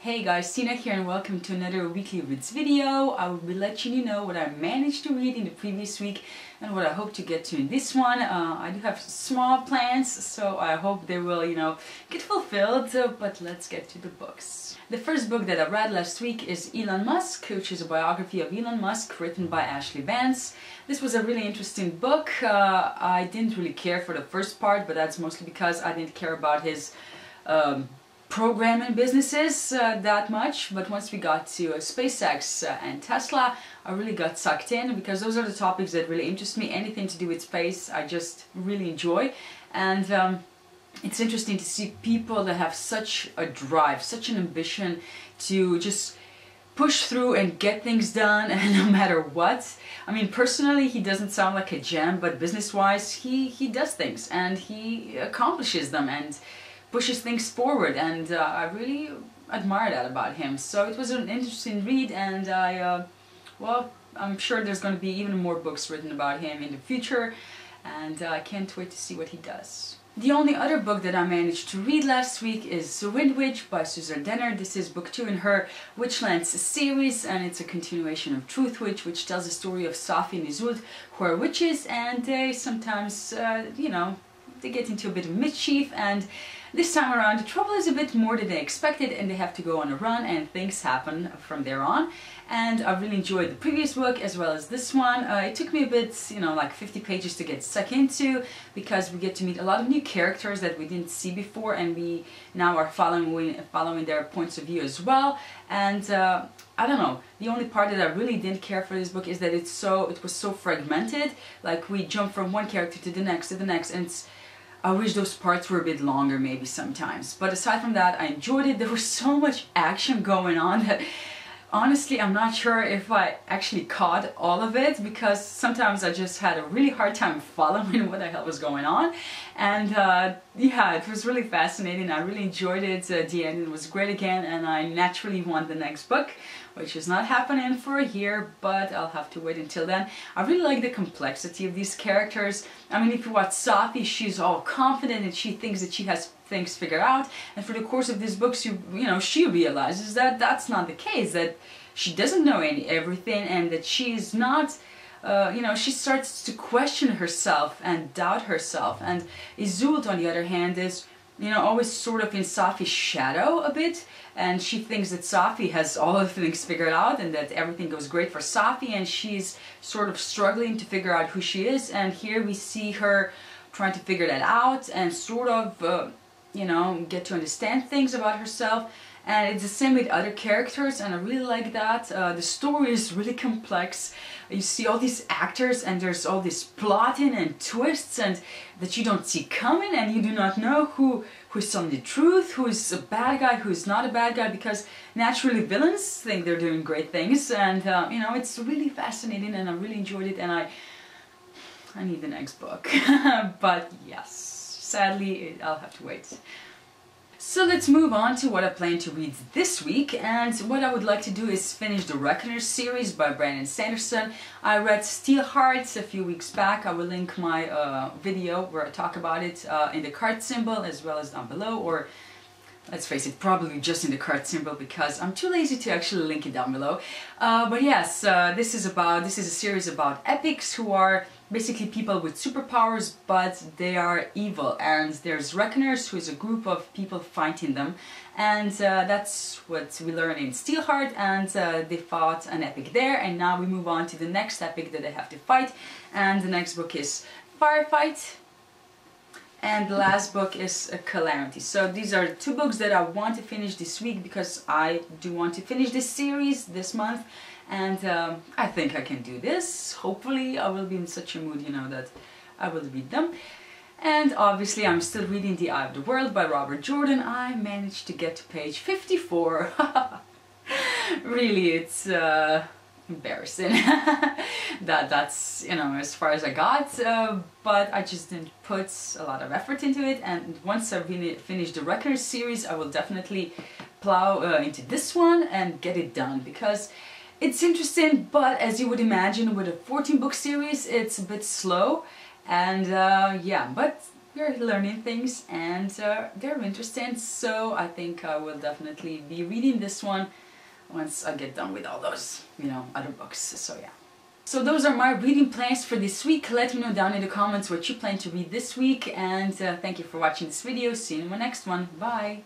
Hey guys, Tina here and welcome to another weekly reads video. I will be letting you know what I managed to read in the previous week and what I hope to get to in this one. I do have small plans, so I hope they will, get fulfilled, but let's get to the books. The first book that I read last week is Elon Musk, which is a biography of Elon Musk written by Ashley Vance. This was a really interesting book. I didn't really care for the first part, but that's mostly because I didn't care about his programming businesses that much, but once we got to SpaceX and Tesla, I really got sucked in because those are the topics that really interest me. Anything to do with space I just really enjoy, and it's interesting to see people that have such a drive, such an ambition to just push through and get things done, and no matter what. I mean, personally he doesn't sound like a gem, but business-wise he does things and he accomplishes them and pushes things forward, and I really admire that about him. So it was an interesting read, and I'm sure there's going to be even more books written about him in the future, and I can't wait to see what he does. The only other book that I managed to read last week is The Wind Witch by Suzanne Denner. This is book 2 in her Witchlands series, and it's a continuation of Truth Witch, which tells the story of Safi and Isolde, who are witches, and they sometimes, they get into a bit of mischief, and this time around the trouble is a bit more than they expected, and they have to go on a run, and things happen from there on. And I really enjoyed the previous book as well as this one. It took me a bit, like 50 pages to get stuck into, because we get to meet a lot of new characters that we didn't see before, and we now are following their points of view as well. And I don't know, the only part that I really didn't care for this book is that it was so fragmented. Like, we jump from one character to the next, and I wish those parts were a bit longer maybe sometimes. But aside from that, I enjoyed it. There was so much action going on that honestly I'm not sure if I actually caught all of it, because sometimes I just had a really hard time following what the hell was going on. And yeah, it was really fascinating. I really enjoyed it. The end was great again, and I naturally want the next book, which is not happening for a year, but I'll have to wait until then. I really like the complexity of these characters. I mean, if you watch Safi, she's all confident and she thinks that she has things figured out, and for the course of these books, she realizes that that's not the case, that she doesn't know everything, and that she's not, she starts to question herself and doubt herself. And Isolde, on the other hand, is always sort of in Safi's shadow a bit, and she thinks that Safi has all of the things figured out and that everything goes great for Safi, and she's sort of struggling to figure out who she is. And here we see her trying to figure that out and sort of, get to understand things about herself. And it's the same with other characters, and I really like that. The story is really complex. You see all these actors, and there's all this plotting and twists and that you don't see coming, and you do not know who's telling the truth, who's a bad guy, who's not a bad guy, because naturally villains think they're doing great things. And it's really fascinating, and I really enjoyed it, and I need the next book. But yes, sadly I'll have to wait. So let's move on to what I plan to read this week, and what I would like to do is finish the Reckoner series by Brandon Sanderson. I read Steelheart a few weeks back. I will link my video where I talk about it in the card symbol as well as down below, or let's face it, probably just in the card symbol because I'm too lazy to actually link it down below. But yes, this is a series about epics who are basically people with superpowers, but they are evil, and there's Reckoners, who is a group of people fighting them, and that's what we learn in Steelheart. And they fought an epic there, and now we move on to the next epic that they have to fight, and the next book is Firefight, and the last book is A Calamity. So these are two books that I want to finish this week, because I do want to finish this series this month, and I think I can do this. Hopefully I will be in such a mood, that I will read them. And obviously I'm still reading The Eye of the World by Robert Jordan. I managed to get to page 54. Really, it's embarrassing. That's as far as I got, but I just didn't put a lot of effort into it. And once I really finish the Reckoner series, I will definitely plow into this one and get it done, because it's interesting, but as you would imagine with a 14-book series, it's a bit slow. And yeah, but we're learning things and they're interesting, so I think I will definitely be reading this one once I get done with all those, you know, other books. So yeah. So those are my reading plans for this week. Let me know down in the comments what you plan to read this week, and thank you for watching this video. See you in my next one. Bye!